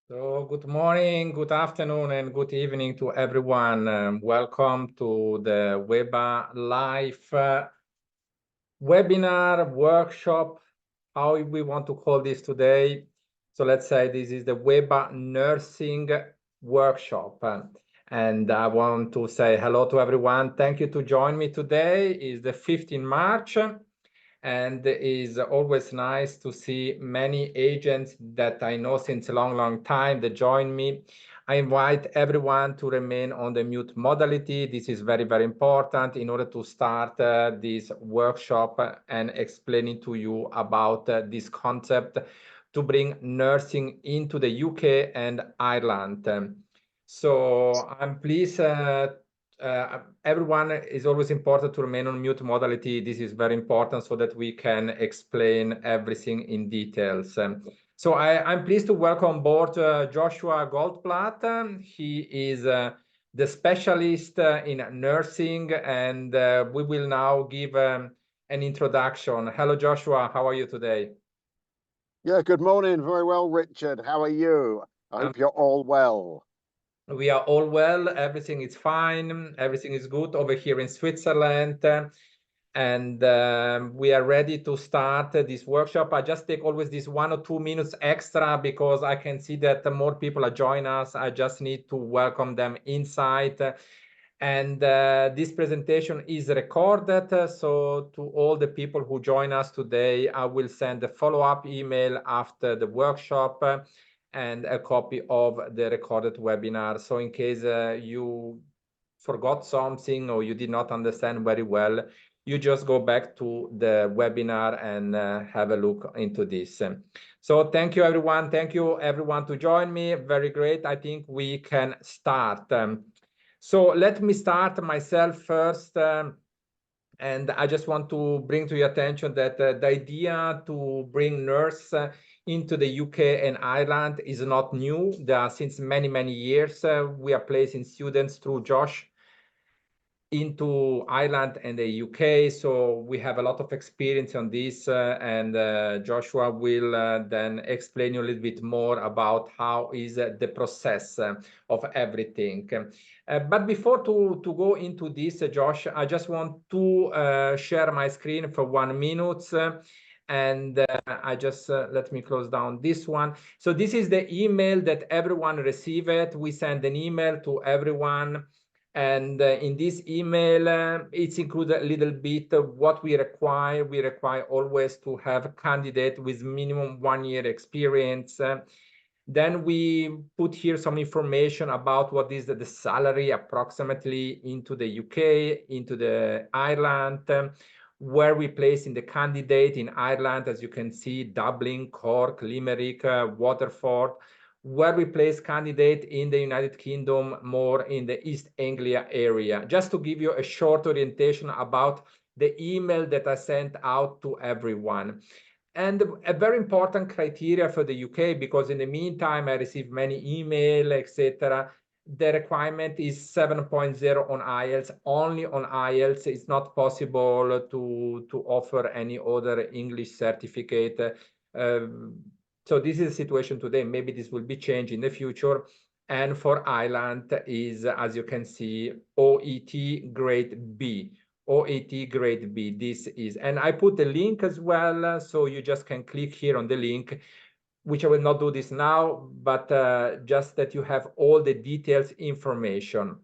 So good morning, good afternoon, and good evening to everyone. Welcome to the WEBA live webinar, workshop, how we want to call this today. So let's say this is the WEBA nursing workshop. And I want to say hello to everyone. Thank you to join me today. It's the 15th March. And it is always nice to see many agents that I know since a long time that join me. I invite everyone to remain on the mute modality. This is very important in order to start this workshop and explaining to you about this concept to bring nursing into the UK and Ireland. So I'm pleased everyone is always important to remain on mute modality. This is very important so that we can explain everything in details. So I'm pleased to welcome board Joshua Goldblatt. He is the specialist in nursing, and we will now give an introduction. Hello, Joshua. How are you today? Yeah, good morning. Very well, Richard. How are you? I hope you're all well. We are all well. Everything is fine. Everything is good over here in Switzerland. And we are ready to start this workshop. I just take always this 1 or 2 minutes extra because I can see that more people are joining us. I just need to welcome them inside. And this presentation is recorded. So to all the people who join us today, I will send a follow-up email after the workshop and a copy of the recorded webinar. So in case you forgot something or you did not understand very well, you just go back to the webinar and have a look into this. So thank you, everyone. Thank you, everyone, to join me. Very great. I think we can start. So let me start myself first. And I just want to bring to your attention that the idea to bring nurse into the UK and Ireland is not new. There are since many years. We are placing students through Josh into Ireland and the UK, so we have a lot of experience on this, and Joshua will then explain you a little bit more about how is the process of everything. But before to go into this, Josh, I just want to share my screen for 1 minute. And I just let me close down this one. So this is the email that everyone received. We send an email to everyone. And in this email, it's included a little bit of what we require. We require always to have a candidate with minimum 1 year experience. Then we put here some information about what is the salary approximately into the UK, into the Ireland, where we place in the candidate in Ireland, as you can see, Dublin, Cork, Limerick, Waterford, where we place candidate in the United Kingdom, more in the East Anglia area. Just to give you a short orientation about the email that I sent out to everyone. And a very important criteria for the UK, because in the meantime, I received many email, etc. The requirement is 7.0 on IELTS, only on IELTS. It's not possible to offer any other English certificate. So this is the situation today. Maybe this will be changed in the future. And for Ireland is, as you can see, OET grade B. OET grade B, this is. And I put the link as well, so you just can click here on the link, which I will not do this now, but just that you have all the details information.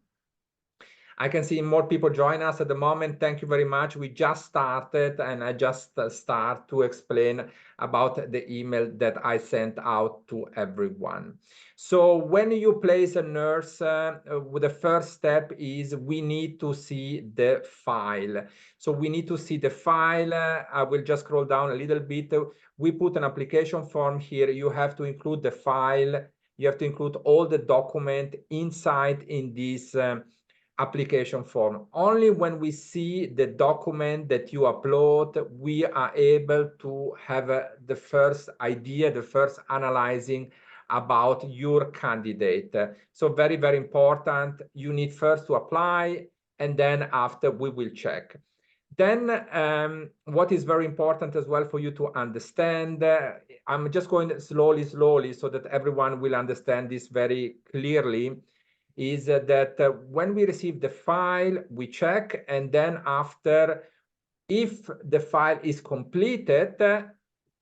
I can see more people join us at the moment. Thank you very much. We just started, and I just start to explain about the email that I sent out to everyone. So when you place a nurse, the first step is we need to see the file. So we need to see the file. I will just scroll down a little bit. We put an application form here. You have to include the file. You have to include all the document inside in this application form. Only when we see the document that you upload, we are able to have the first idea, the first analyzing about your candidate. So very important. You need first to apply, and then after we will check. Then what is very important as well for you to understand, I'm just going slowly so that everyone will understand this very clearly, is that when we receive the file, we check, and then after, if the file is completed,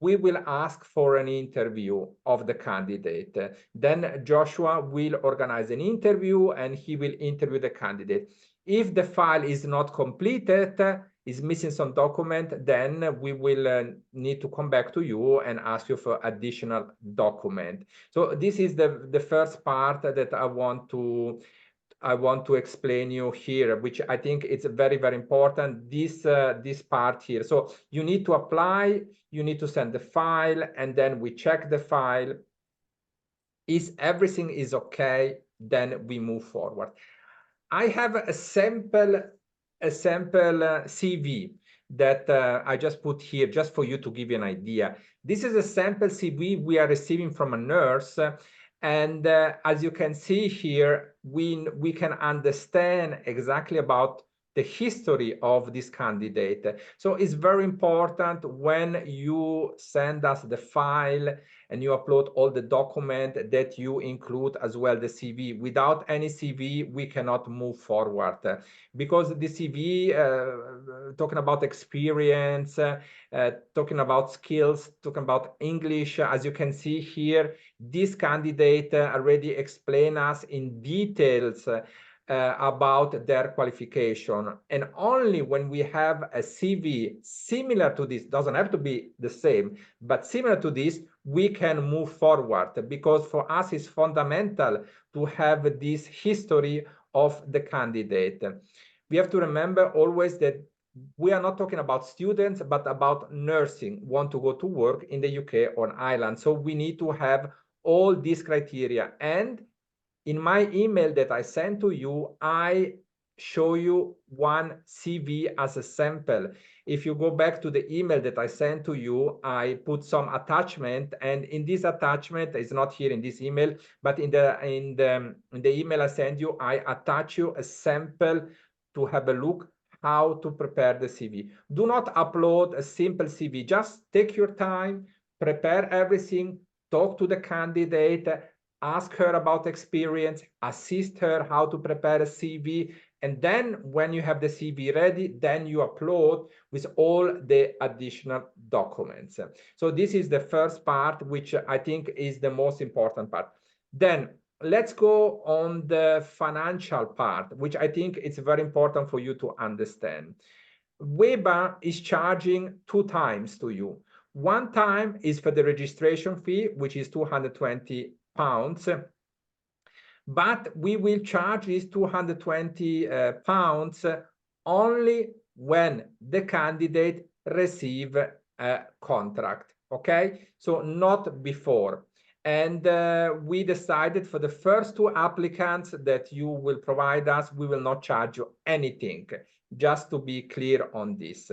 we will ask for an interview of the candidate. Then Joshua will organize an interview and he will interview the candidate. If the file is not completed, is missing some document, then we will need to come back to you and ask you for additional document. So this is the first part that I want to explain you here, which I think it's very, very important, this part here. So you need to apply, you need to send the file, and then we check the file. Is everything is okay, then we move forward. I have a sample CV that I just put here just for you to give you an idea. This is a sample CV we are receiving from a nurse. And as you can see here, we can understand exactly about the history of this candidate. So it's very important when you send us the file and you upload all the document that you include as well the CV. Without any CV, we cannot move forward because the CV, talking about experience, talking about skills, talking about English, as you can see here, this candidate already explained us in details about their qualification. And only when we have a CV similar to this, doesn't have to be the same, but similar to this, we can move forward, because for us it's fundamental to have this history of the candidate. We have to remember always that we are not talking about students, but about nursing, want to go to work in the UK or Ireland. So we need to have all these criteria. And in my email that I sent to you, I show you one CV as a sample. If you go back to the email that I sent to you, I put some attachment, and in this attachment, it's not here in this email, but in the email I send you, I attach you a sample to have a look how to prepare the CV. Do not upload a simple CV. Just take your time, prepare everything, talk to the candidate, ask her about experience, assist her how to prepare a CV, and then when you have the CV ready, then you upload with all the additional documents. So this is the first part, which I think is the most important part. Then let's go on the financial part, which I think it's very important for you to understand. WEBA is charging 2 times to you. One time is for the registration fee, which is £220, but we will charge these £220 only when the candidate receive a contract, okay? So not before. And we decided for the first 2 applicants that you will provide us, we will not charge you anything, just to be clear on this.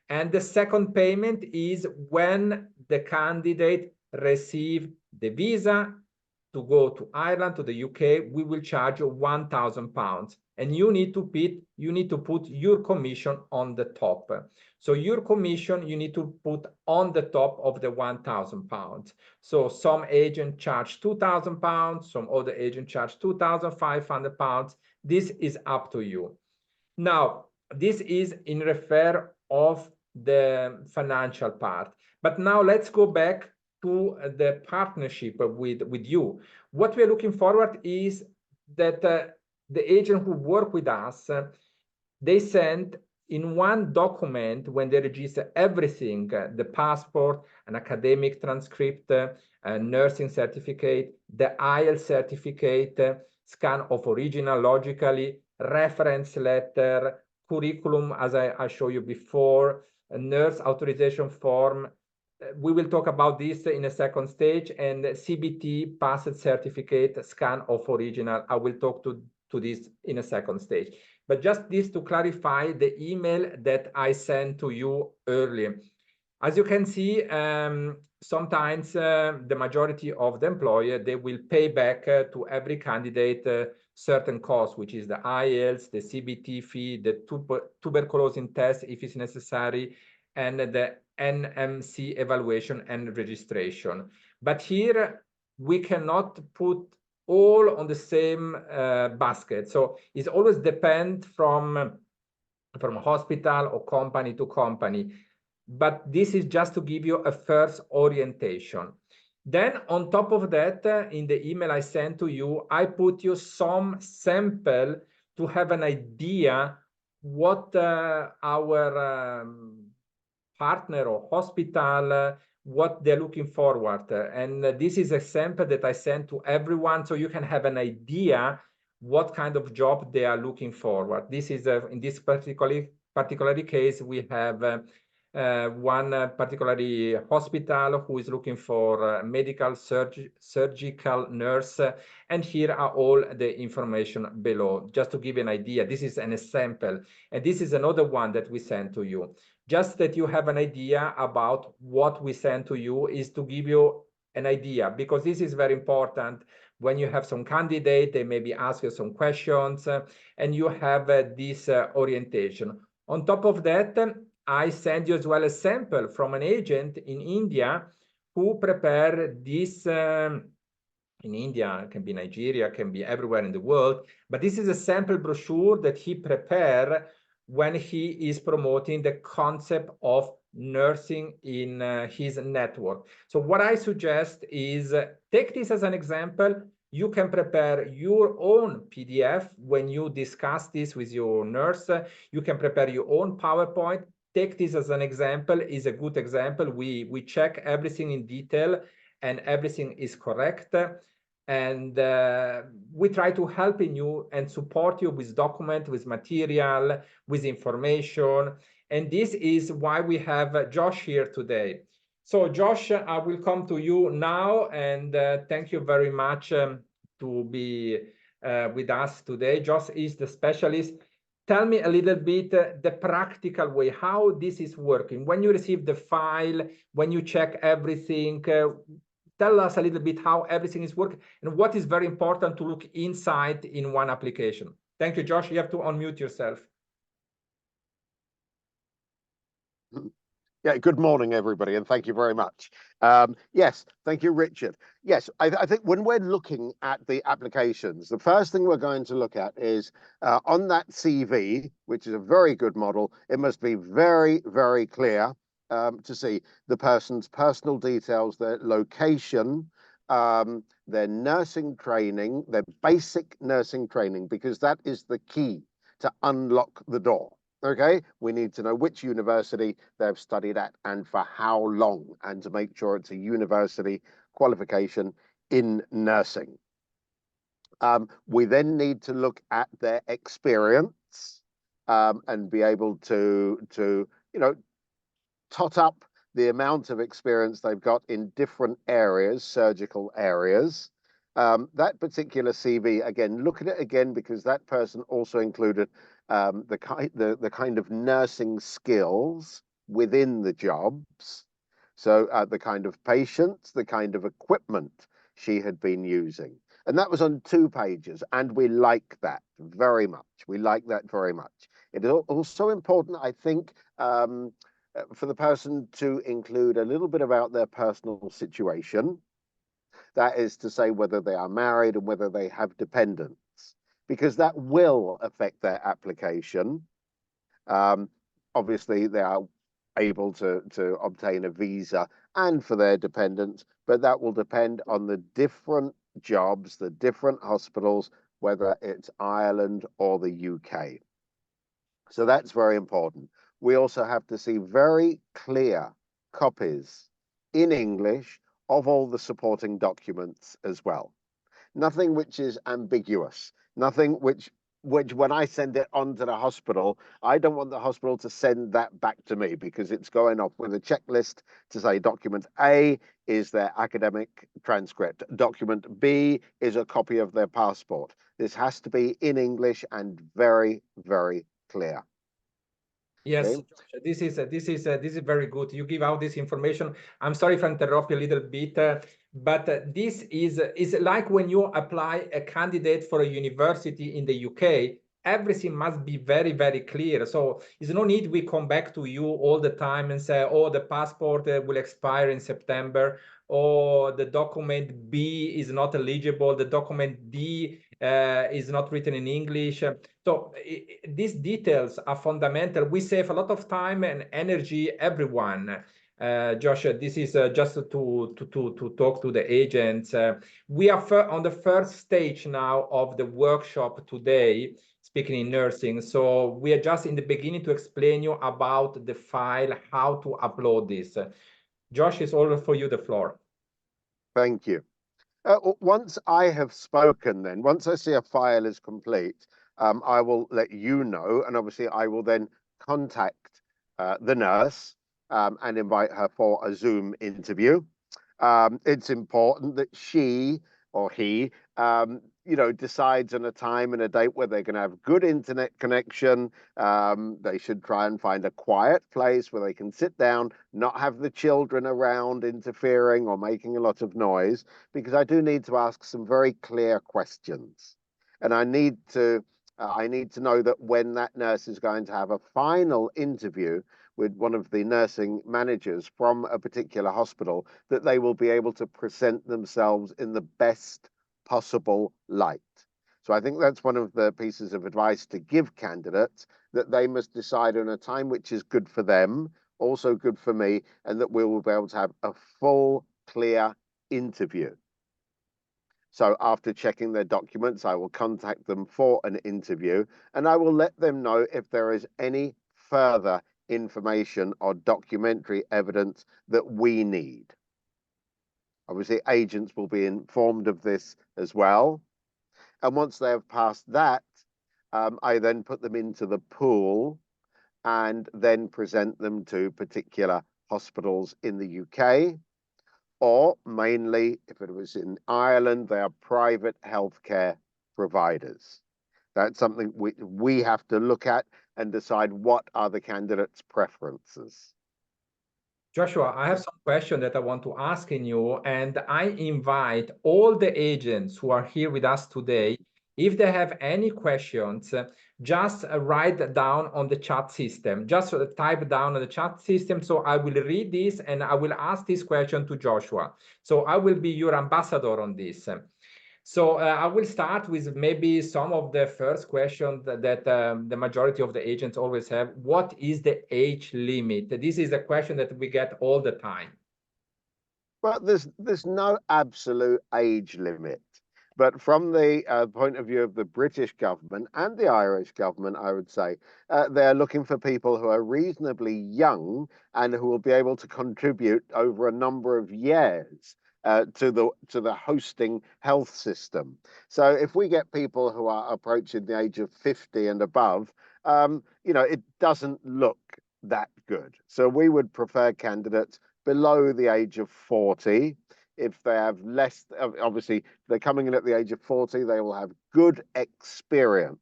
And the second payment is when the candidate receive the visa to go to Ireland, to the UK, we will charge you £1,000. And you need to put your commission on the top. So your commission, you need to put on the top of the £1,000. So some agent charge £2,000, some other agent charge £2,500. This is up to you. Now, this is in refer of the financial part. But now let's go back to the partnership with you. What we're looking forward is that the agent who work with us, they send in one document, when they register everything, the passport, an academic transcript, a nursing certificate, the IELTS certificate, scan of original logically, reference letter, curriculum, as I showed you before, a nurse authorization form. We will talk about this in a second stage, and CBT passed certificate, scan of original. I will talk to this in a second stage. But just this to clarify the email that I sent to you earlier. As you can see, sometimes the majority of the employer, they will pay back to every candidate certain costs, which is the IELTS, the CBT fee, the tuberculosis test if it's necessary, and the NMC evaluation and registration. But here we cannot put all on the same basket. So it always depends from hospital or company to company. But this is just to give you a first orientation. Then on top of that, in the email I sent to you, I put you some sample to have an idea what our partner or hospital, what they're looking forward. And this is a sample that I sent to everyone, so you can have an idea what kind of job they are looking forward. This is in this particular case, we have one particularly hospital who is looking for medical surgical nurse, and here are all the information below, just to give you an idea. This is an example, and this is another one that we sent to you. Just that you have an idea about what we send to you, is to give you an idea, because this is very important. When you have some candidate, they maybe ask you some questions, and you have this orientation. On top of that, I send you as well a sample from an agent in India who prepared this. In India, it can be Nigeria, can be everywhere in the world, but this is a sample brochure that he prepared when he is promoting the concept of nursing in his network. So what I suggest is take this as an example. You can prepare your own PDF when you discuss this with your nurse. You can prepare your own PowerPoint. Take this as an example, is a good example. We check everything in detail and everything is correct. And we try to help you and support you with document, with material, with information. And this is why we have Josh here today. So Josh, I will come to you now, and thank you very much to be with us today. Josh is the specialist. Tell me a little bit the practical way, how this is working. When you receive the file, when you check everything, tell us a little bit how everything is working and what is very important to look inside in one application. Thank you, Josh. You have to unmute yourself. Yeah, good morning, everybody, and thank you very much. Yes, thank you, Richard. Yes, I think when we're looking at the applications, the first thing we're going to look at is on that CV, which is a very good model, it must be very, very clear to see the person's personal details, their location, their nursing training, their basic nursing training, because that is the key to unlock the door. Okay, we need to know which university they've studied at and for how long, and to make sure it's a university qualification in nursing. We then need to look at their experience and be able to tot up the amount of experience they've got in different areas, surgical areas. That particular CV, again, look at it again, because that person also included the kind of nursing skills within the jobs. So the kind of patients, the kind of equipment she had been using. And that was on 2 pages. And we like that very much. We like that very much. It is also important, I think, for the person to include a little bit about their personal situation. That is to say, whether they are married and whether they have dependents, because that will affect their application. Obviously, they are able to obtain a visa and for their dependents, but that will depend on the different jobs, the different hospitals, whether it's Ireland or the UK. So that's very important. We also have to see very clear copies in English of all the supporting documents as well. Nothing which is ambiguous, nothing which when I send it on to the hospital, I don't want the hospital to send that back to me, because it's going off with a checklist to say document A is their academic transcript, document B is a copy of their passport. This has to be in English and very, very clear. Yes, Okay. this is very good. You give out this information. I'm sorry if I interrupt you a little bit, But this is like when you apply a candidate for a university in the UK, everything must be very, very clear. So there's no need we come back to you all the time and say, oh, the passport will expire in September, or the document B is not eligible, the document D is not written in English. So these details are fundamental. We save a lot of time and energy, everyone. Josh, this is just to talk to the agents. We are on the first stage now of the workshop today, speaking in nursing. So we are just in the beginning to explain you about the file, how to upload this. Josh, it's all for you, the floor. Thank you. Once I have spoken, then once I see a file is complete, I will let you know, and obviously I will then contact the nurse and invite her for a Zoom interview. It's important that she or he, decides on a time and a date where they're going to have good internet connection. They should try and find a quiet place where they can sit down, not have the children around interfering or making a lot of noise, because I do need to ask some very clear questions. And I need to know that when that nurse is going to have a final interview with one of the nursing managers from a particular hospital, that they will be able to present themselves in the best possible light. So I think that's one of the pieces of advice to give candidates, that they must decide on a time which is good for them, also good for me, and that we will be able to have a full, clear interview. So after checking their documents, I will contact them for an interview, and I will let them know if there is any further information or documentary evidence that we need. Obviously, agents will be informed of this as well. And once they have passed that, I then put them into the pool and then present them to particular hospitals in the UK, or mainly, if it was in Ireland, they are private healthcare providers. That's something we have to look at and decide what are the candidates' preferences. Joshua, I have some questions that I want to ask in you, and I invite all the agents who are here with us today, if they have any questions, just write down on the chat system. Just type down on the chat system, so I will read this and I will ask this question to Joshua. So I will be your ambassador on this. So I will start with maybe some of the first questions that the majority of the agents always have. What is the age limit? This is a question that we get all the time. Well, there's no absolute age limit. But from the point of view of the British government and the Irish government, I would say they're looking for people who are reasonably young and who will be able to contribute over a number of years to the hosting health system. So if we get people who are approaching the age of 50 and above, it doesn't look that good. So we would prefer candidates below the age of 40. If they have less, obviously, if they're coming in at the age of 40, they will have good experience,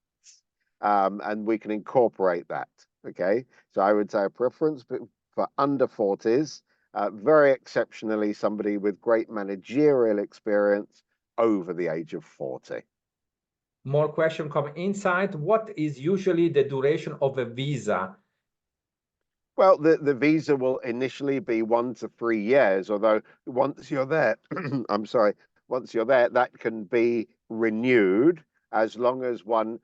and we can incorporate that. Okay, so I would say a preference for under 40s, very exceptionally somebody with great managerial experience over the age of 40. More question coming inside. What is usually the duration of a visa? Well, the visa will initially be 1 to 3 years, although once you're there, I'm sorry, once you're there, that can be renewed as long as one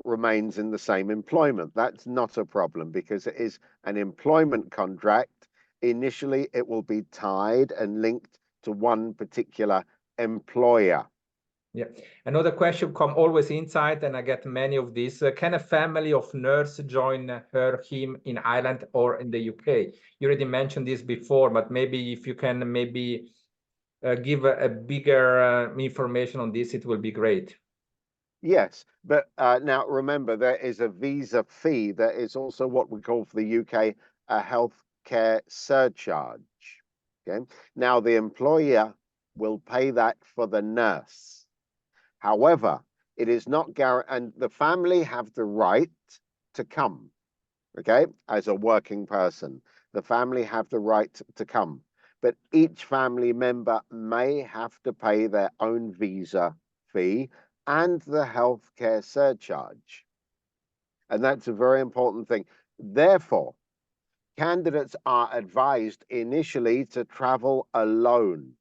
remains in the same employment. That's not a problem because it is an employment contract. Initially, it will be tied and linked to one particular employer. Yeah, another question come always inside, and I get many of these. Can a family of nurse join him in Ireland or in the UK? You already mentioned this before, but maybe if you can give a bigger information on this, it will be great. Yes, but now remember, there is a visa fee. There is also what we call for the UK a healthcare surcharge. Okay, now the employer will pay that for the nurse. However, it is not guaranteed, and the family have the right to come. Okay, as a working person, the family have the right to come, but each family member may have to pay their own visa fee and the healthcare surcharge. And that's a very important thing. Therefore, candidates are advised initially to travel alone.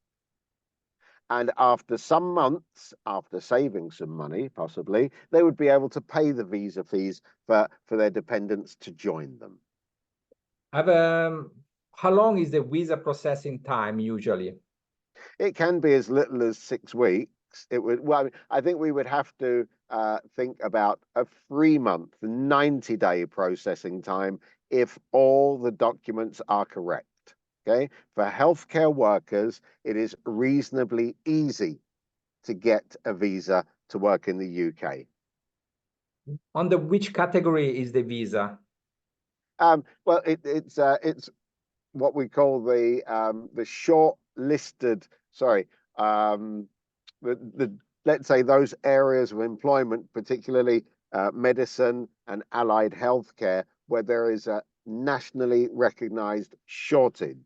And after some months, after saving some money, possibly, they would be able to pay the visa fees for their dependents to join them. How long is the visa processing time usually? It can be as little as 6 weeks. It would, well, I think we would have to think about a 3-month, 90-day processing time if all the documents are correct. Okay. For healthcare workers, it is reasonably easy to get a visa to work in the UK. Under which category is the visa? Well, it's what we call the short-listed. Sorry, the let's say those areas of employment, particularly medicine and allied healthcare, where there is a nationally recognized shortage.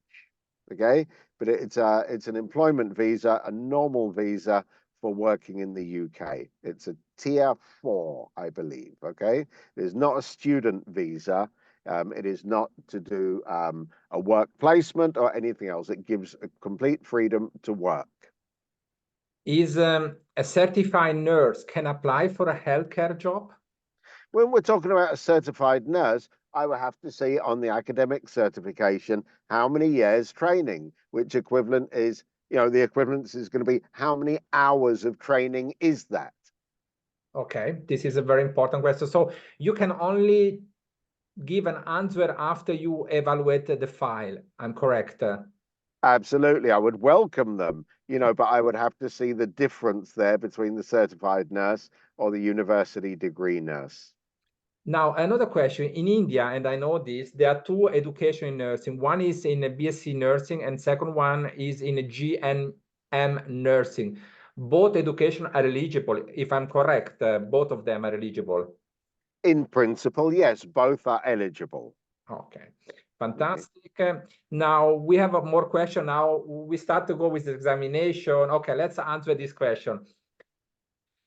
Okay, but it's an employment visa, a normal visa for working in the UK. It's a tier 4, I believe. Okay, it is not a student visa. It is not to do a work placement or anything else. It gives a complete freedom to work. Is a certified nurse can apply for a healthcare job? When we're talking about a certified nurse, I will have to see on the academic certification how many years training, which equivalent is, the equivalence is going to be how many hours of training is that? Okay, this is a very important question. So you can only give an answer after you evaluate the file. I'm correct? Absolutely. I would welcome them, but I would have to see the difference there between the certified nurse or the university degree nurse. Now, another question. In India, and I know this, there are two education in nursing. One is in a BSc nursing, and second one is in a GNM nursing. Both education are eligible. If I'm correct, both of them are eligible. In principle, yes, both are eligible. Okay, Okay. fantastic. Now we have a more question. Now we start to go with the examination. Okay, let's answer this question.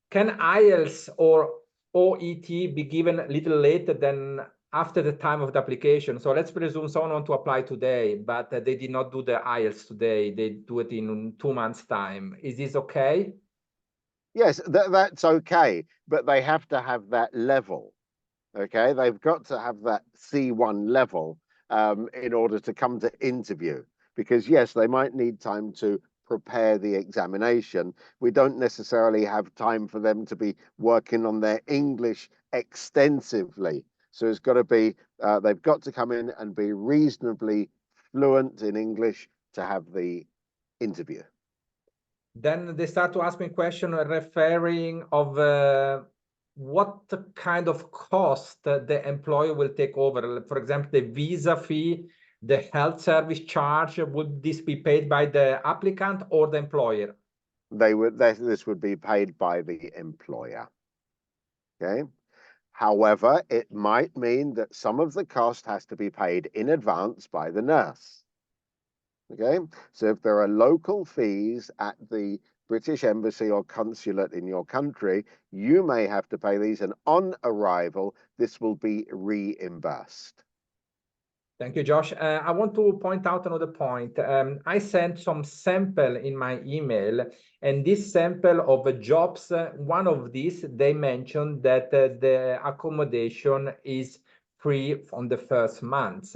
Can IELTS or OET be given a little later than after the time of the application? So let's presume someone want to apply today, but they did not do the IELTS today. They do it in 2 months' time. Is this okay? Yes, that's okay, but they have to have that level. Okay, they've got to have that C1 level in order to come to interview. Because yes, they might need time to prepare the examination. We don't necessarily have time for them to be working on their English extensively. So it's got to be, they've got to come in and be reasonably fluent in English to have the interview. Then they start to ask me question referring of what kind of cost the employer will take over. For example, the visa fee, the health service charge, would this be paid by the applicant or the employer? This would be paid by the employer. Okay. However, it might mean that some of the cost has to be paid in advance by the nurse. Okay, so if there are local fees at the British Embassy or consulate in your country, you may have to pay these, and on arrival, this will be reimbursed. Thank you, Josh. I want to point out another point. I sent some sample in my email, and this sample of jobs, one of these, they mentioned that the accommodation is free from the first month.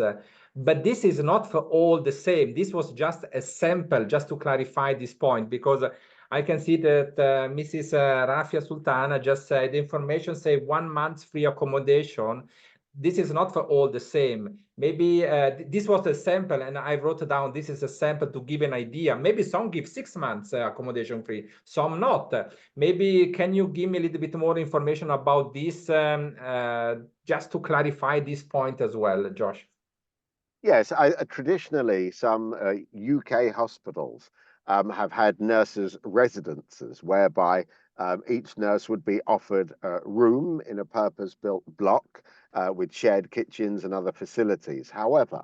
But this is not for all the same. This was just a sample, just to clarify this point, because I can see that Mrs. Rafia Sultana just said the information say 1 month free accommodation. This is not for all the same. Maybe this was a sample, and I wrote down this is a sample to give an idea. Maybe some give 6 months accommodation free, some not. Maybe can you give me a little bit more information about this, just to clarify this point as well, Josh? Yes, traditionally, some UK hospitals have had nurses' residences whereby each nurse would be offered a room in a purpose-built block with shared kitchens and other facilities. However,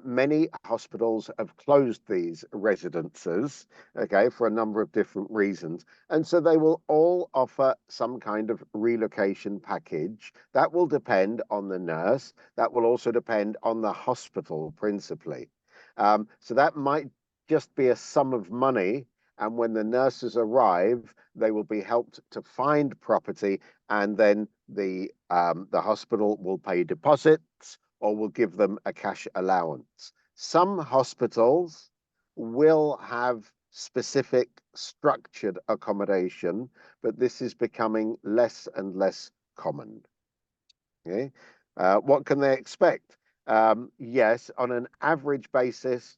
Many hospitals have closed these residences, okay, for a number of different reasons. And so they will all offer some kind of relocation package. That will depend on the nurse. That will also depend on the hospital, principally. So that might just be a sum of money. And when the nurses arrive, they will be helped to find property, and then the hospital will pay deposits or will give them a cash allowance. Some hospitals will have specific structured accommodation, but this is becoming less and less common. Okay? What can they expect? Yes, on an average basis,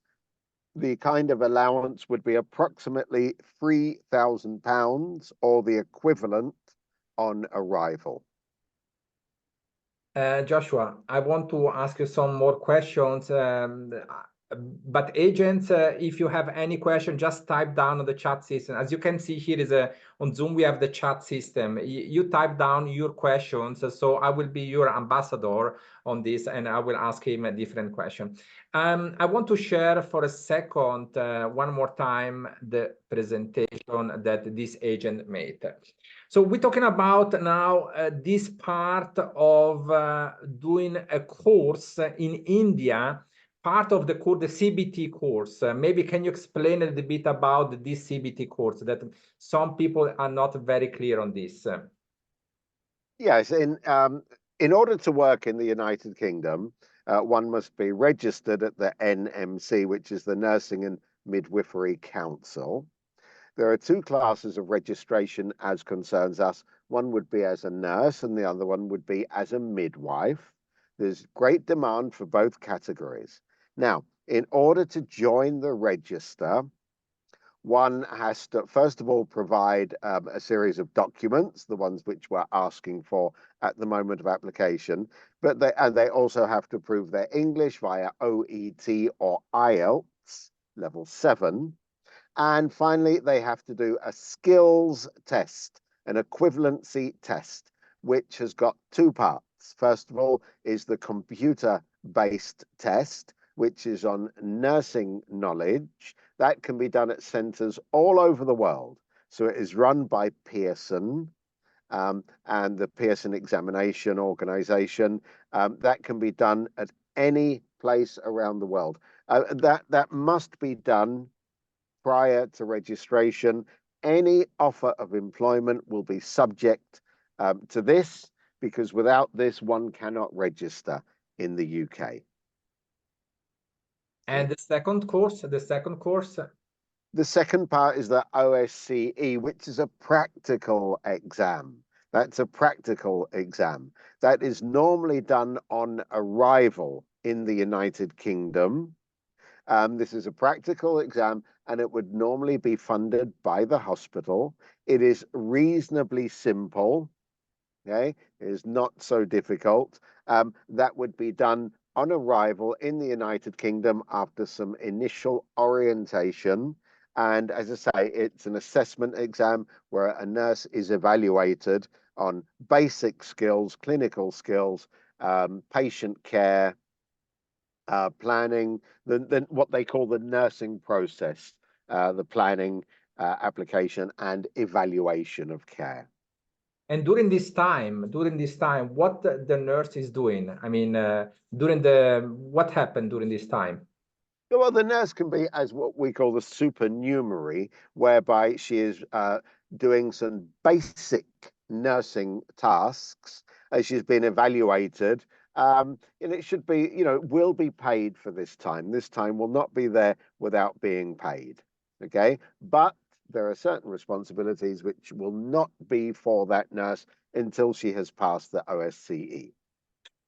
the kind of allowance would be approximately £3,000 or the equivalent on arrival. Joshua, I want to ask you some more questions. But agents, if you have any question, just type down on the chat system. As you can see here is on Zoom, we have the chat system. You type down your questions. So I will be your ambassador on this, and I will ask him a different question. I want to share for a second, one more time, the presentation that this agent made. So we're talking about now this part of doing a course in India, part of the course, the CBT course. Maybe can you explain a little bit about this CBT course, that some people are not very clear on this? Yes, in order to work in the United Kingdom, one must be registered at the NMC, which is the Nursing and Midwifery Council. There are two classes of registration as concerns us. One would be as a nurse and the other one would be as a midwife. There's great demand for both categories. Now, in order to join the register, one has to, first of all, provide a series of documents, the ones which we're asking for at the moment of application, but they also have to prove their English via OET or IELTS level 7. And finally, they have to do a skills test, an equivalency test, which has got two parts. First of all is the computer-based test, which is on nursing knowledge. That can be done at centres all over the world. So it is run by Pearson and the Pearson Examination Organisation. That can be done at any place around the world. That must be done prior to registration. Any offer of employment will be subject to this, because without this, one cannot register in the UK. And the second course, The second part is the OSCE, which is a practical exam. That's a practical exam. That is normally done on arrival in the United Kingdom. This is a practical exam, and it would normally be funded by the hospital. It is reasonably simple, okay? It is not so difficult. That would be done on arrival in the United Kingdom after some initial orientation. And as I say, it's an assessment exam where a nurse is evaluated on basic skills, clinical skills, patient care, planning, what they call the nursing process, the planning, application, and evaluation of care. And during this time, what the nurse is doing? I mean, what happened during this time? Well, the nurse can be as what we call the supernumerary, whereby she is doing some basic nursing tasks as she's been evaluated. And it should be, will be paid for this time. This time will not be there without being paid. Okay. But there are certain responsibilities which will not be for that nurse until she has passed the OSCE.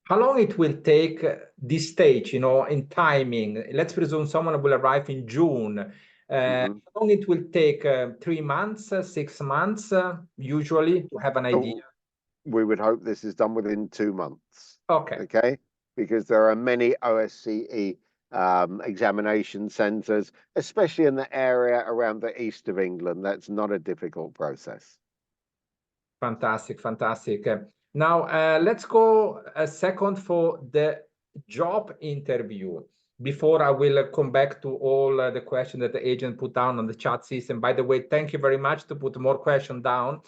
How long it will take this stage, in timing? Let's presume someone will arrive in June. How long it will take? 3 months, 6 months, usually, to have an idea? We would hope this is done within 2 months. Okay. Okay, because there are many OSCE examination centres, especially in the area around the east of England. That's not a difficult process. Fantastic, fantastic. Now, let's go a second for the job interview. Before I will come back to all the questions that the agent put down on the chat system. By the way, thank you very much to put more questions down.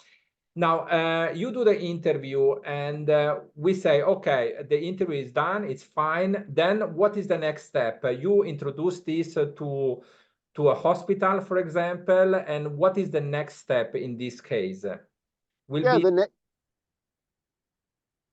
Now, you do the interview and we say, okay, the interview is done, it's fine. Then what is the next step? You introduce this to a hospital, for example, and what is the next step in this case? Yeah,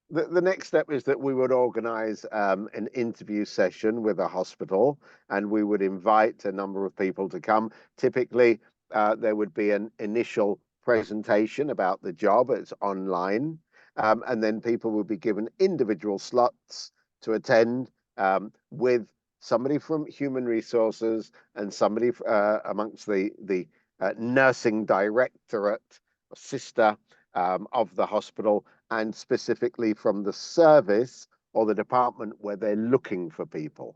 the next step is that we would organize an interview session with a hospital, and we would invite a number of people to come. Typically, there would be an initial presentation about the job. It's online, and then people would be given individual slots to attend with somebody from human resources and somebody amongst the nursing directorate, sister of the hospital, and specifically from the service or the department where they're looking for people.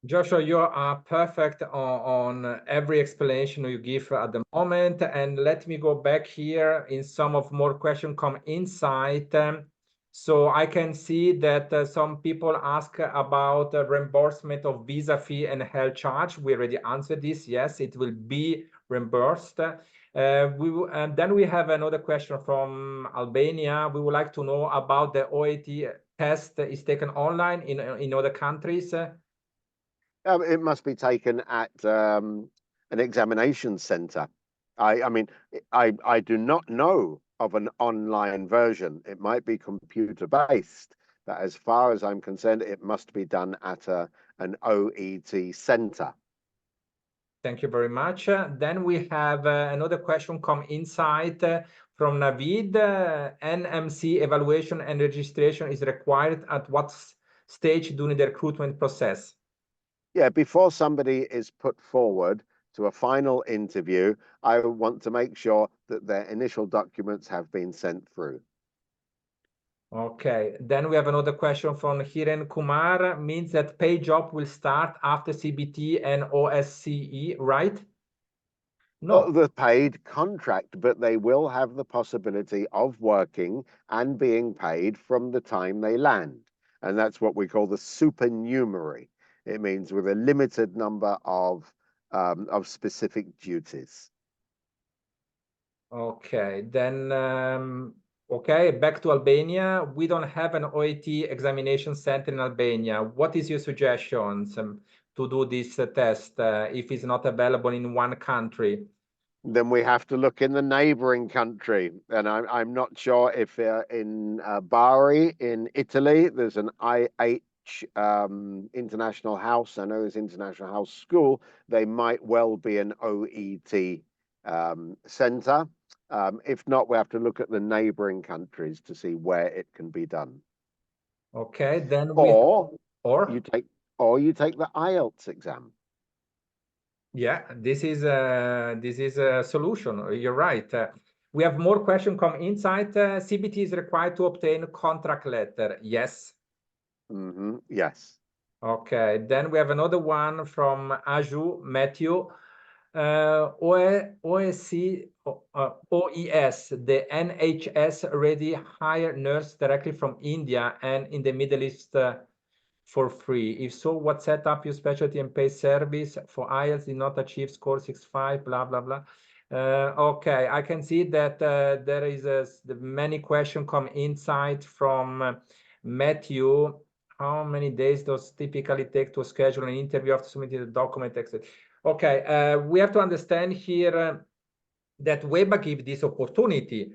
Joshua, you are perfect on every explanation you give at the moment. And let me go back here in some of more questions come inside. So I can see that some people ask about reimbursement of visa fee and health charge. We already answered this. Yes, it will be reimbursed. And then we have another question from Albania. We would like to know about the OAT test is taken online in other countries. It must be taken at an examination center. I mean, I do not know of an online version. It might be computer based, but as far as I'm concerned, it must be done at an OET center. Thank you very much. Then we have another question come inside from Navid. NMC evaluation and registration is required at what stage during the recruitment process? Yeah, before somebody is put forward to a final interview, I want to make sure that their initial documents have been sent through. Okay, then we have another question from Hiren Kumar. Means that paid job will start after CBT and OSCE, right? No. The paid contract, but they will have the possibility of working and being paid from the time they land. And that's what we call the supernumerary. It means with a limited number of specific duties. Okay, then okay, back to Albania. We don't have an OAT examination center in Albania. What is your suggestions to do this test if it's not available in one country? Then we have to look in the neighboring country. And I'm not sure if in Bari in Italy, there's an IH International House. I know there's International House School. They might well be an OET center. If not, we have to look at the neighboring countries to see where it can be done. Okay, then or you take the IELTS exam. Yeah, this is a solution. You're right. We have more questions come inside. CBT is required to obtain a contract letter. Yes. Yes. Okay. Then we have another one from Aju Matthew. OES, the NHS already hire nurse directly from India and in the Middle East for free. If so, what set up your specialty and pay service for IELTS did not achieve score 6.5, blah, blah, blah. Okay, I can see that there is many questions come inside from Matthew. How many days does typically take to schedule an interview after submitting the document, etc.? Okay, we have to understand here that WEBA give this opportunity.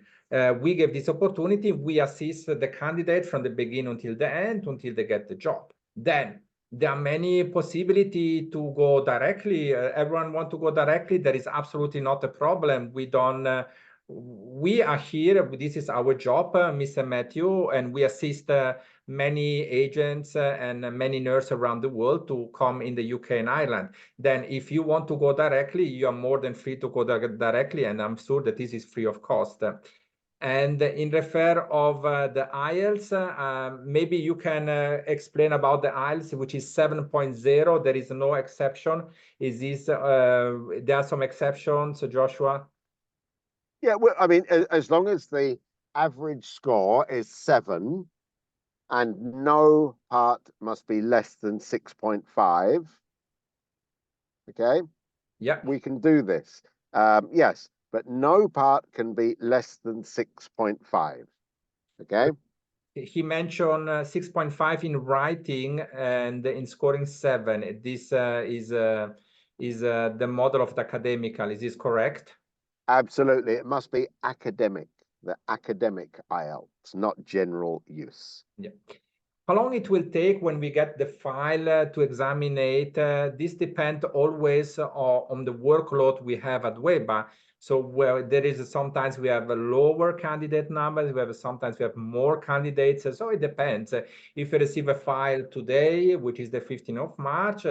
We give this opportunity. We assist the candidate from the beginning until the end, until they get the job. Then there are many possibilities to go directly. Everyone want to go directly. There is absolutely not a problem. We don't. We are here. This is our job, Mr. Matthew, and we assist many agents and many nurses around the world to come in the UK and Ireland. Then if you want to go directly, you are more than free to go directly, and I'm sure that this is free of cost. And in refer of the IELTS, maybe you can explain about the IELTS, which is 7.0. There is no exception. Is this, there are some exceptions, Joshua? Yeah, well, I mean, as long as the average score is 7, and no part must be less than 6.5. Okay, Yeah. we can do this. Yes, but no part can be less than 6.5. Okay. He mentioned 6.5 in writing and in scoring 7. This is the model of the academical. Is this correct? Absolutely. It must be academic, the academic IELTS, not general use. Yeah. How long it will take when we get the file to examine it? This depends always on the workload we have at WEBA. So where there is sometimes we have a lower candidate numbers, sometimes we have more candidates. So it depends. If we receive a file today, which is the 15th of March,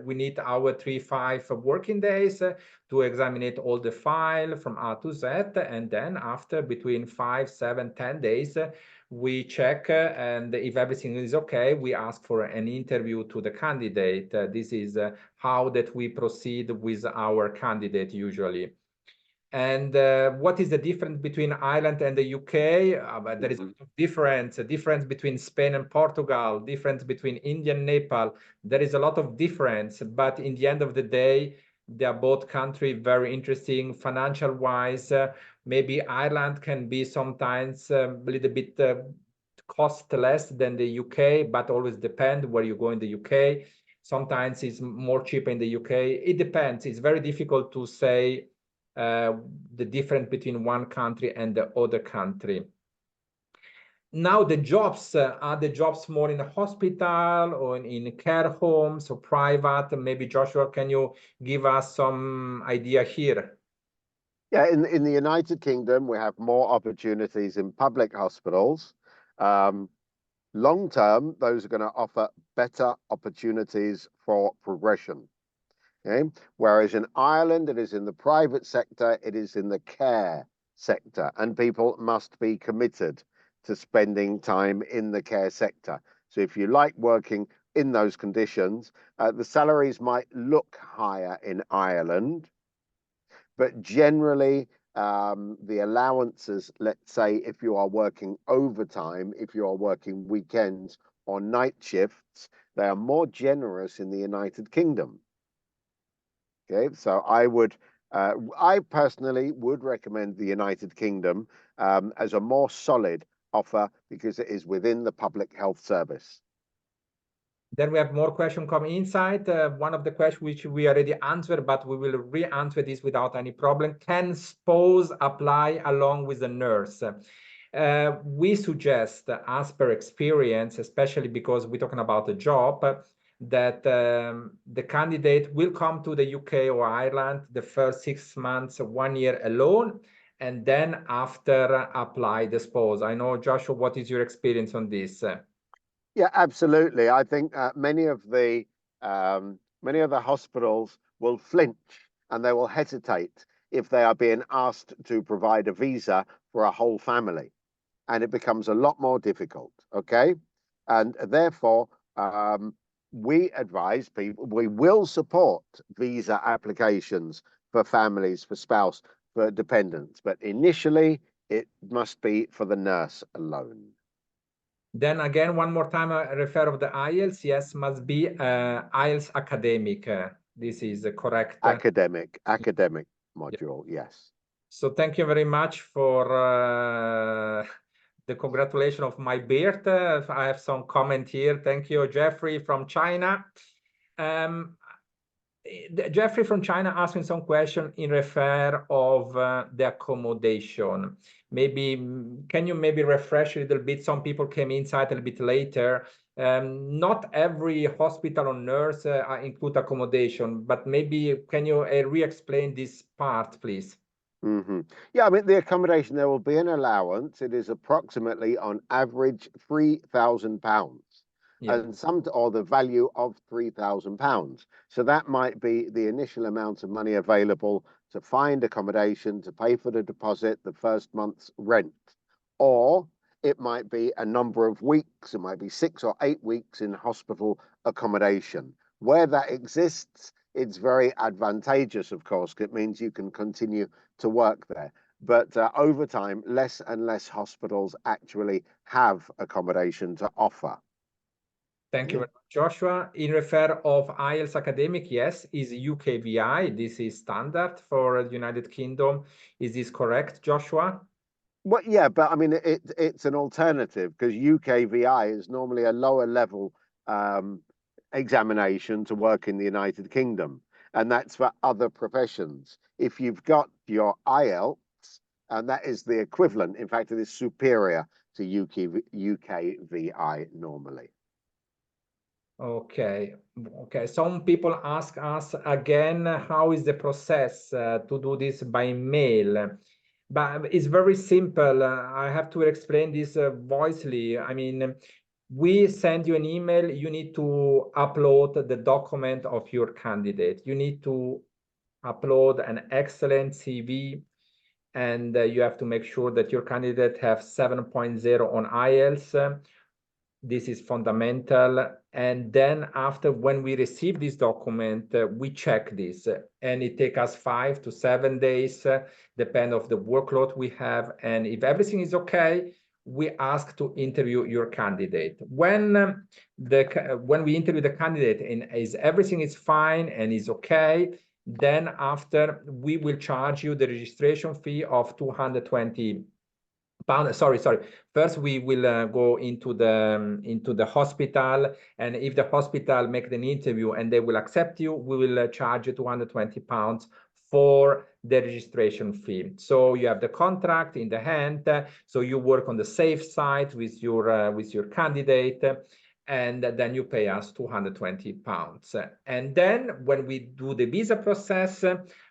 we need our 3-5 working days to examine it all the file from A to Z. And then after between 5, 7, 10 days, we check and if everything is okay, we ask for an interview to the candidate. This is how that we proceed with our candidate usually. And what is the difference between Ireland and the UK? But there is a difference between Spain and Portugal, difference between India and Nepal. There is a lot of difference, but in the end of the day, they are both countries very interesting financial wise. Maybe Ireland can be sometimes a little bit cost less than the UK, but always depend where you go in the UK. Sometimes it's more cheap in the UK. It depends. It's very difficult to say the difference between one country and the other country. Now the jobs, are the jobs more in a hospital or in care homes or private? Maybe Joshua, can you give us some idea here? Yeah, in the United Kingdom, we have more opportunities in public hospitals. Long term, those are going to offer better opportunities for progression. Okay? Whereas in Ireland, it is in the private sector, it is in the care sector, and people must be committed to spending time in the care sector. So if you like working in those conditions, the salaries might look higher in Ireland, but generally the allowances, let's say if you are working overtime, if you are working weekends or night shifts, they are more generous in the United Kingdom. Okay, so I personally would recommend the United Kingdom as a more solid offer because it is within the public health service. Then we have more questions coming inside. One of the questions which we already answered, but we will re-answer this without any problem. Can spouse apply along with the nurse? We suggest, as per experience, especially because we're talking about a job, that the candidate will come to the UK or Ireland the first 6 months, 1 year alone, and then after apply the spouse. I know, Joshua, what is your experience on this? Yeah, absolutely. I think many of the hospitals will flinch and they will hesitate if they are being asked to provide a visa for a whole family, and it becomes a lot more difficult. Okay, and therefore we advise people. We will support visa applications for families, for spouse, for dependents, but initially it must be for the nurse alone. Then again, one more time, I refer of the IELTS. Yes, must be IELTS academic. This is correct. Academic Yeah. module, yes. So thank you very much for the congratulation of my beard. I have some comment here. Thank you, Jeffrey from China. Jeffrey from China asking some question in refer of the accommodation. Maybe can you maybe refresh a little bit? Some people came inside a little bit later. Not every hospital or nurse include accommodation, but maybe can you re-explain this part, please? Yeah, I mean, the accommodation, there will be an allowance. It is approximately on average £3,000. Yeah. And or the value of £3,000. So that might be the initial amount of money available to find accommodation, to pay for the deposit, the first month's rent. Or it might be a number of weeks, it might be 6 or 8 weeks in hospital accommodation. Where that exists, it's very advantageous, of course. It means you can continue to work there. but over time, less and less hospitals actually have accommodation to offer. Thank you very much, Joshua. In refer of IELTS academic, yes, is UKVI. This is standard for the United Kingdom. Is this correct, Joshua? Well, yeah, but I mean, it's an alternative because UKVI is normally a lower level examination to work in the United Kingdom, and that's for other professions. If you've got your IELTS, and that is the equivalent, in fact, it is superior to UKVI normally. Okay. Okay. Some people ask us again, how is the process to do this by mail? But it's very simple. I have to explain this voicely. I mean, we send you an email. You need to upload the document of your candidate. You need to upload an excellent CV, and you have to make sure that your candidate have 7.0 on IELTS. This is fundamental. And then after, when we receive this document, we check this, and it takes us 5 to 7 days, depend of the workload we have. And if everything is okay, we ask to interview your candidate. When we interview the candidate and is everything is fine and is okay, then after we will charge you the registration fee of 220 pound. Sorry. First, we will go into the hospital, and if the hospital make an interview and they will accept you, we will charge you 220 pounds for the registration fee. So you have the contract in the hand, so you work on the safe side with your candidate, and then you pay us 220 pounds. And then when we do the visa process,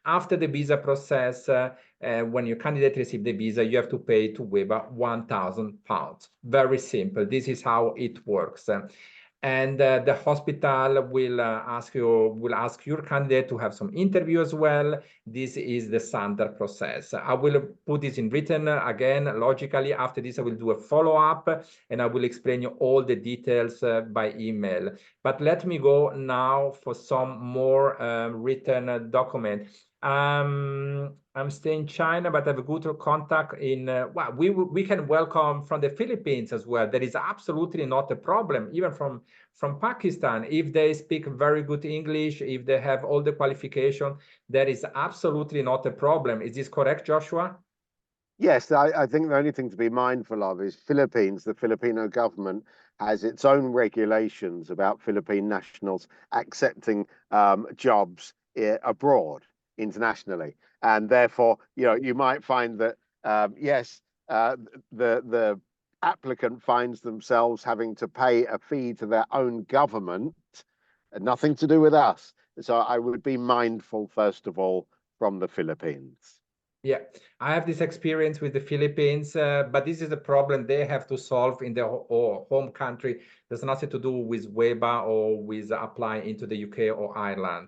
after the visa process, when your candidate receives the visa, you have to pay to WEBA 1,000 pounds. Very simple. This is how it works. And the hospital will ask your candidate to have some interview as well. This is the standard process. I will put this in written again, logically. After this, I will do a follow-up, and I will explain you all the details by email. But let me go now for some more written document. I'm staying in China, but I have a good contact in. Well, we can welcome from the Philippines as well. There is absolutely not a problem, even from Pakistan. If they speak very good English, if they have all the qualification, there is absolutely not a problem. Is this correct, Joshua? Yes, I think the only thing to be mindful of is Philippines. The Filipino government has its own regulations about Philippine nationals accepting jobs abroad internationally, and therefore, you might find that yes, the applicant finds themselves having to pay a fee to their own government, nothing to do with us. So I would be mindful, first of all, from the Philippines. Yeah, I have this experience with the Philippines, but this is a problem they have to solve in their home country. There's nothing to do with WEBA or with applying into the UK or Ireland.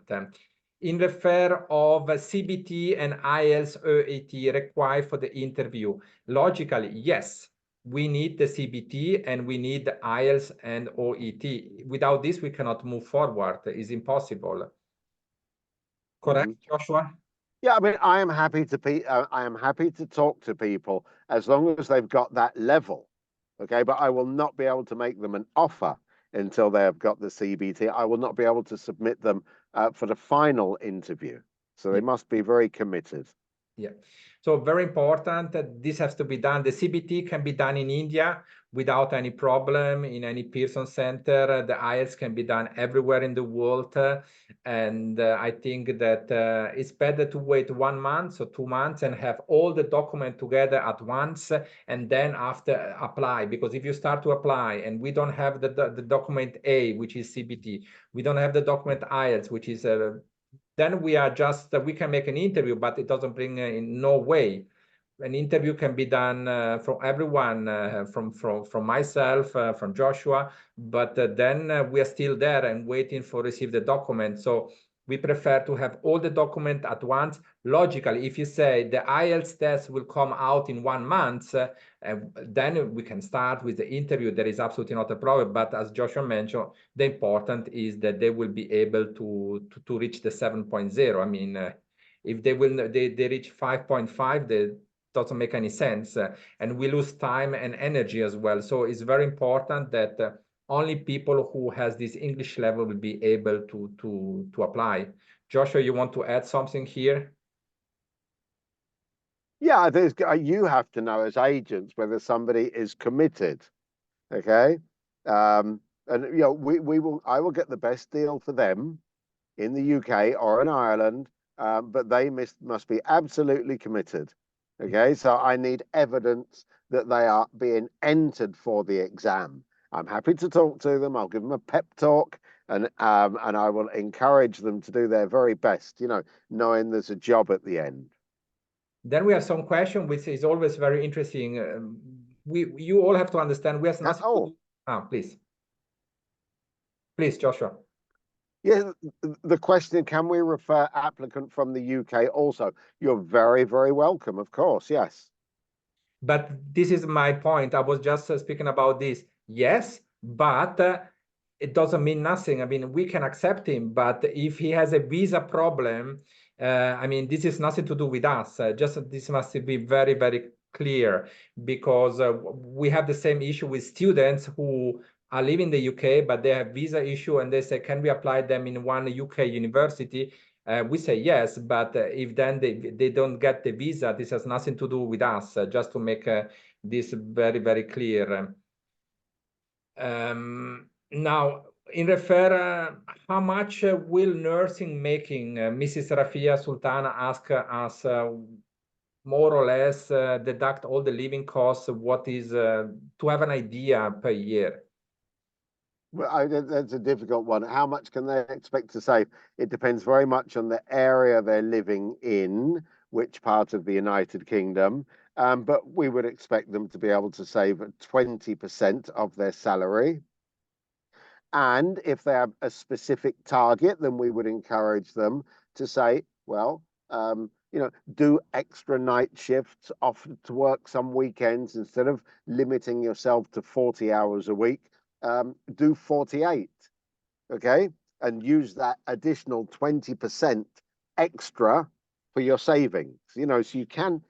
In the fair of CBT and IELTS OET required for the interview, logically, yes, we need the CBT and we need the IELTS and OET. Without this, we cannot move forward. It's impossible. Correct, Joshua? Yeah, I mean, I am happy to talk to people as long as they've got that level, okay? But I will not be able to make them an offer until they have got the CBT. I will not be able to submit them for the final interview. So they must be very committed. Yeah. So very important that this has to be done. The CBT can be done in India without any problem in any Pearson Center. The IELTS can be done everywhere in the world. And I think that it's better to wait 1 month or 2 months and have all the document together at once, and then after apply. Because if you start to apply and we don't have the document A, which is CBT, we don't have the document IELTS, which is then we are just we can make an interview, but it doesn't bring in no way. An interview can be done from everyone, from myself, from Joshua, but then we are still there and waiting for receive the document. So we prefer to have all the document at once. Logically, if you say the IELTS test will come out in 1 month, then we can start with the interview. There is absolutely not a problem. But as Joshua mentioned, the important is that they will be able to reach the 7.0. I mean, if they reach 5.5, doesn't make any sense, and we lose time and energy as well. So it's very important that only people who has this English level will be able to apply. Joshua, you want to add something here? Yeah, you have to know as agents whether somebody is committed. Okay, and you know I will get the best deal for them in the UK or in Ireland, but they must be absolutely committed. Okay, so I need evidence that they are being entered for the exam. I'm happy to talk to them. I'll give them a pep talk, and I will encourage them to do their very best. You know, knowing there's a job at the end. Then we have some question, which is always very interesting. You all have to understand. We have nothing to do. Please, Joshua. Yeah, the question, can we refer applicant from the UK also? You're very, very welcome, of course, yes. But this is my point. I was just speaking about this. Yes, but it doesn't mean nothing. I mean, we can accept him, but if he has a visa problem, I mean, this is nothing to do with us. Just this must be very, very clear, because we have the same issue with students who are living in the UK, but they have visa issue, and they say, can we apply them in one UK university? We say yes, but if then they don't get the visa, this has nothing to do with us, just to make this very, very clear. Now, in refer, how much will nursing making? Mrs. Rafia Sultana asked us more or less deduct all the living costs. What is to have an idea per year? Well, that's a difficult one. How much can they expect to save? It depends very much on the area they're living in, which part of the United Kingdom. But we would expect them to be able to save 20% of their salary. And if they have a specific target, then we would encourage them to say, well, you know, do extra night shifts, offer to work some weekends instead of limiting yourself to 40 hours a week. Do 48, okay, and use that additional 20% extra for your savings. You know, so you can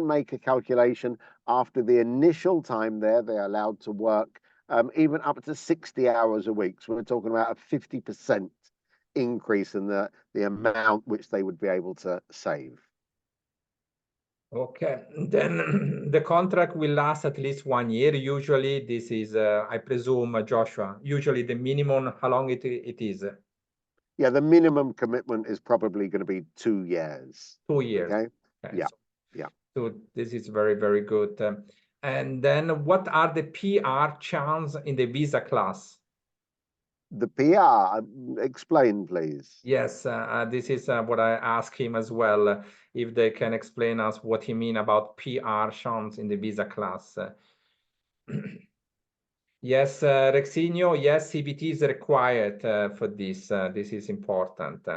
make a calculation after the initial time there. They're allowed to work even up to 60 hours a week. So we're talking about a 50% increase in the amount which they would be able to save. Okay, then the contract will last at least 1 year. Usually, this is, I presume, Joshua, usually the minimum, how long it is? Yeah, the minimum commitment is probably going to be 2 years. 2 years. Okay. Yeah. So this is very, very good. And then what are the PR chance in the visa class? The PR, explain, please. Yes, this is what I asked him as well, if they can explain us what he mean about PR chance in the visa class. Yes, Rexinho, yes, CBT is required for this. This is important.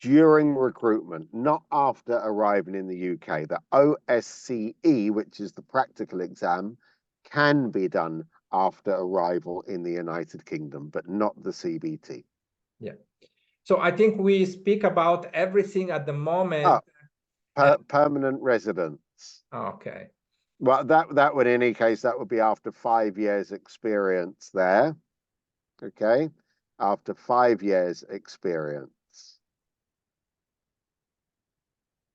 During recruitment, not after arriving in the UK. The OSCE, which is the practical exam, can be done after arrival in the United Kingdom, but not the CBT. Yeah. So I think we speak about everything at the moment. Permanent residence. Okay. Well, that would, in any case, that would be after 5 years experience there. Okay. After 5 years experience.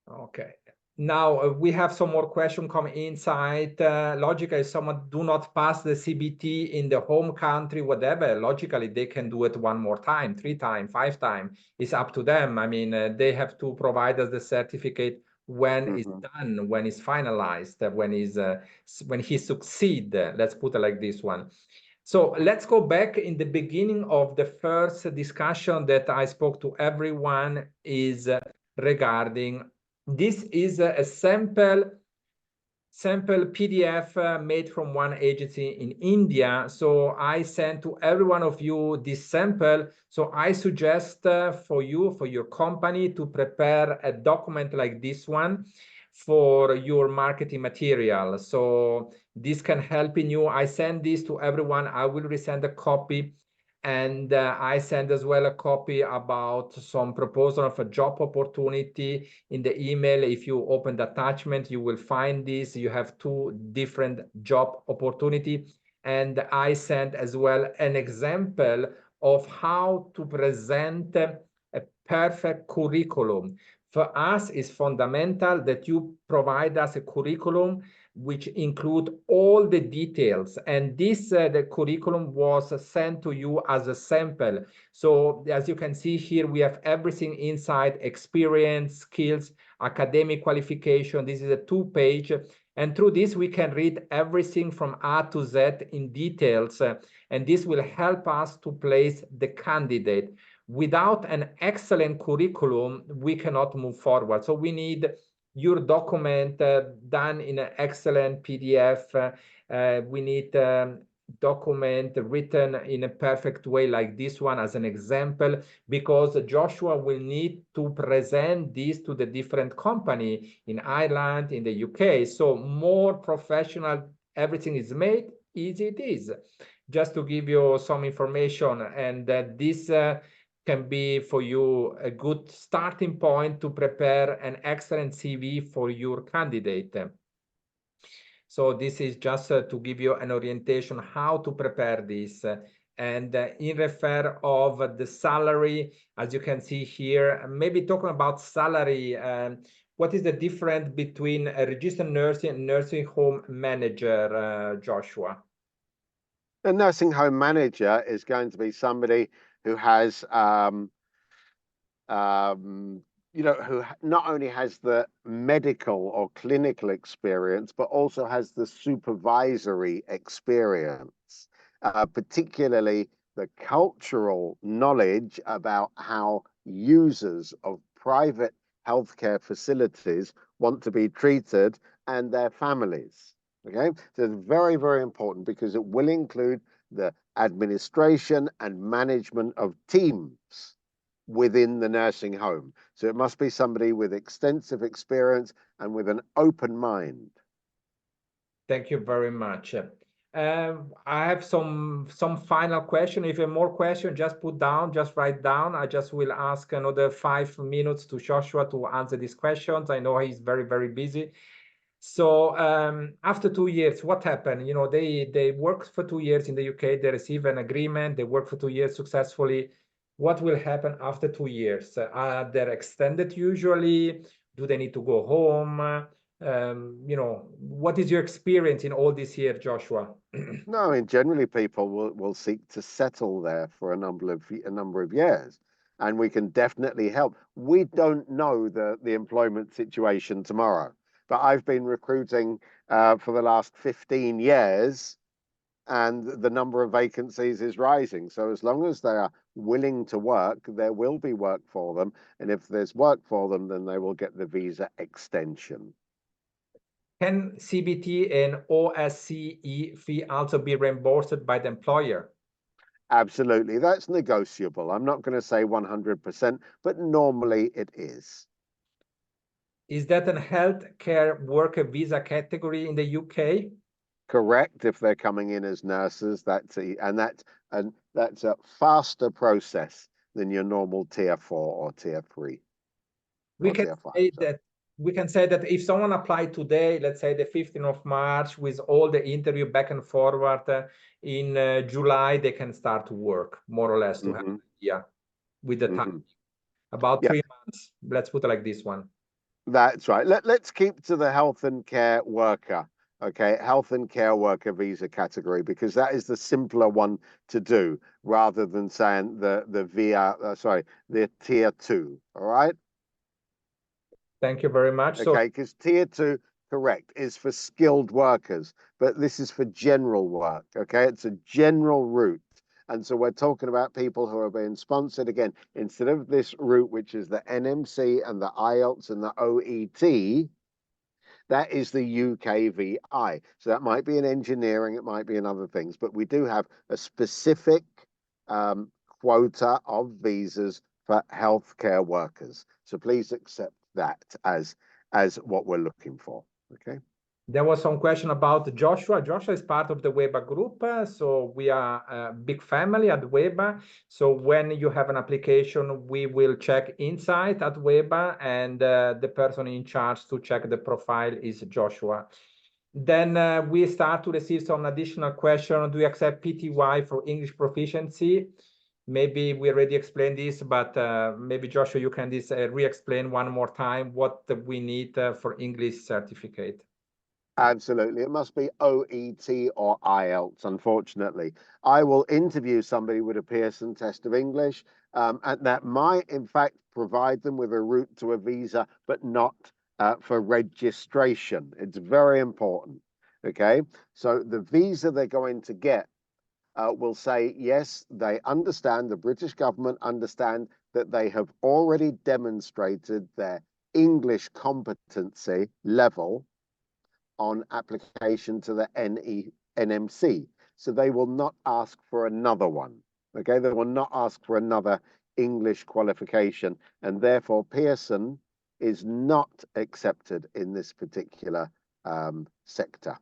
Okay. Now we have some more questions coming inside. Logically, if someone do not pass the CBT in the home country, whatever, logically they can do it 1 more time, 3 times, 5 times. It's up to them. I mean, they have to provide us the certificate when it's done, when it's finalized, when he succeed. Let's put it like this one. So let's go back in the beginning of the first discussion that I spoke to everyone is regarding. This is a sample PDF made from one agency in India. So I sent to every one of you this sample. So I suggest for you, for your company, to prepare a document like this one for your marketing material. So this can help in you. I send this to everyone. I will resend a copy. And I send as well a copy about some proposal of a job opportunity in the email. If you open the attachment, you will find this. You have 2 different job opportunity. And I sent as well an example of how to present a perfect curriculum. For us, it's fundamental that you provide us a curriculum which include all the details. And this, the curriculum was sent to you as a sample. So as you can see here, we have everything inside: experience, skills, academic qualification. This is a 2-page. And through this, we can read everything from A to Z in details. And this will help us to place the candidate. Without an excellent curriculum, we cannot move forward. So we need your document done in an excellent PDF. We need document written in a perfect way, like this one as an example, because Joshua will need to present this to the different company in Ireland, in the UK. So more professional everything is made, easy it is. Just to give you some information, and that this can be for you a good starting point to prepare an excellent CV for your candidate. So this is just to give you an orientation how to prepare this. And in refer of the salary, as you can see here, maybe talking about salary, what is the difference between a registered nurse and nursing home manager, Joshua? The nursing home manager is going to be somebody who has, who not only has the medical or clinical experience, but also has the supervisory experience, particularly the cultural knowledge about how users of private healthcare facilities want to be treated and their families. Okay, so it's very, very important because it will include the administration and management of teams within the nursing home. So it must be somebody with extensive experience and with an open mind. Thank you very much. I have some final question. If you have more question, just put down, just write down. I just will ask another 5 minutes to Joshua to answer these questions. I know he's very, very busy. So after 2 years, what happened? You know, they work for 2 years in the UK, they receive an agreement, they work for 2 years successfully. What will happen after 2 years? Are they extended usually? Do they need to go home? You know, what is your experience in all this year, Joshua? No, and generally people will seek to settle there for a number of years, and we can definitely help. We don't know the employment situation tomorrow, but I've been recruiting for the last 15 years, and the number of vacancies is rising. So as long as they are willing to work, there will be work for them, and if there's work for them, then they will get the visa extension. Can CBT and OSCE fee also be reimbursed by the employer? Absolutely, that's negotiable. I'm not going to say 100%, but normally it is. Is that a healthcare worker visa category in the UK? Correct. If they're coming in as nurses, that's a faster process than your normal tier 4 or tier 3 We or can tier 5. say Sorry. that we can say that if someone applied today, let's say the 15th of March, with all the interview back and forward, in July, they can start to work, more or less, to have an idea with the time. About Yeah, 3 months. Let's put it like this one. that's right. Let's keep to the health and care worker. Okay, health and care worker visa category, because that is the simpler one to do rather than saying the tier 2. All right. Thank you very much. So Okay, because tier 2, correct, is for skilled workers, but this is for general work. Okay, it's a general route. And so we're talking about people who are being sponsored again, instead of this route, which is the NMC and the IELTS and the OET, that is the UKVI. So that might be in engineering, it might be in other things, but we do have a specific quota of visas for healthcare workers. So please accept that as what we're looking for. Okay. There was some question about Joshua. Joshua is part of the WEBA group, so we are a big family at WEBA. So when you have an application, we will check inside at WEBA, and the person in charge to check the profile is Joshua. Then we start to receive some additional questions. Do you accept PTY for English proficiency? Maybe we already explained this, but maybe Joshua, you can re-explain one more time what we need for English certificate. Absolutely. It must be OET or IELTS, unfortunately. I will interview somebody with a Pearson test of English, and that might, in fact, provide them with a route to a visa, but not for registration. It's very important. Okay. So the visa they're going to get will say, yes, they understand, the British government understand that they have already demonstrated their English competency level on application to the NMC. So they will not ask for another one. Okay, they will not ask for another English qualification, and therefore Pearson is not accepted in this particular sector.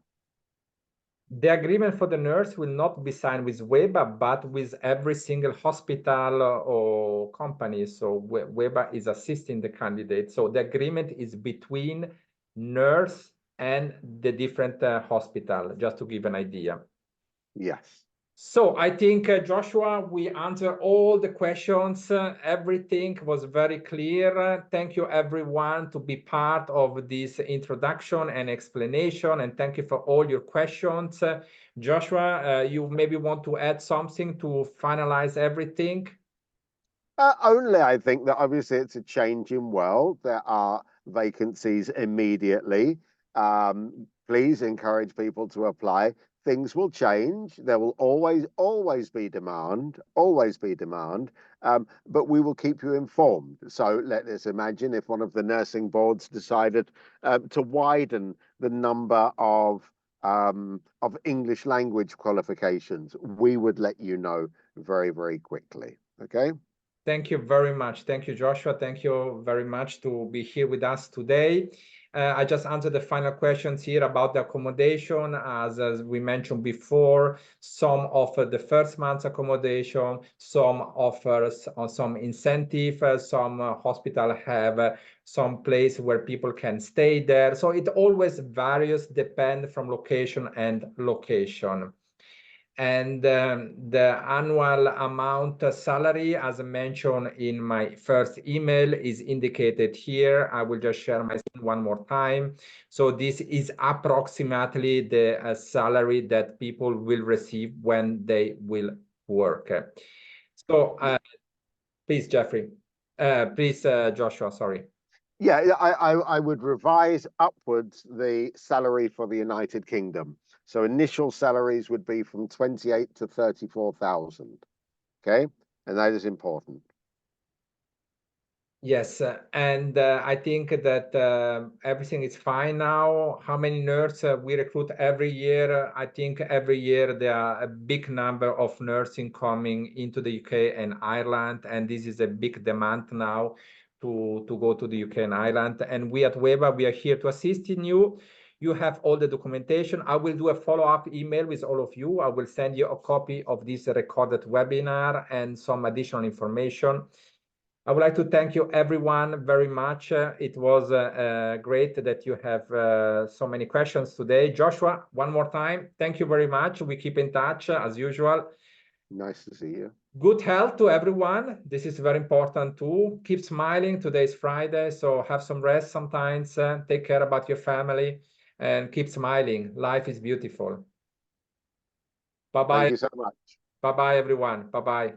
The agreement for the nurse will not be signed with WEBA, but with every single hospital or company. So WEBA is assisting the candidate. So the agreement is between nurse and the different hospital, just to give an idea. Yes. So I think, Joshua, we answered all the questions. Everything was very clear. Thank you, everyone, to be part of this introduction and explanation. And thank you for all your questions. Joshua, you maybe want to add something to finalize everything? Only I think that obviously it's a changing world. There are vacancies immediately. Please encourage people to apply. Things will change. There will always be demand, but we will keep you informed. So let us imagine if one of the nursing boards decided to widen the number of English language qualifications, we would let you know very, very quickly. Okay. Thank you very much. Thank you, Joshua. Thank you very much to be here with us today. I just answered the final questions here about the accommodation. As we mentioned before, some offer the first month's accommodation, some offers some incentive, some hospital have some place where people can stay there. So it always varies, depend from location and location. And the annual amount salary, as mentioned in my first email, is indicated here. I will just share my screen one more time. So this is approximately the salary that people will receive when they will work. So please, Jeffrey, please, Joshua, sorry. Yeah, I would revise upwards the salary for the United Kingdom. So initial salaries would be from 28 to 34,000. Okay, and that is important. Yes, and I think that everything is fine now. How many nurses we recruit every year? I think every year there are a big number of nursing coming into the UK and Ireland, and this is a big demand now to go to the UK and Ireland. And we at WEBA, we are here to assist in you. You have all the documentation. I will do a follow-up email with all of you. I will send you a copy of this recorded webinar and some additional information. I would like to thank you, everyone, very much. It was great that you have so many questions today. Joshua, one more time, thank you very much. We keep in touch as usual. Nice to see you. Good health to everyone. This is very important too. Keep smiling. Today is Friday, so have some rest sometimes. Take care about your family and keep smiling. Life is beautiful. Bye-bye. Thank you so much. Bye-bye, everyone. Bye-bye.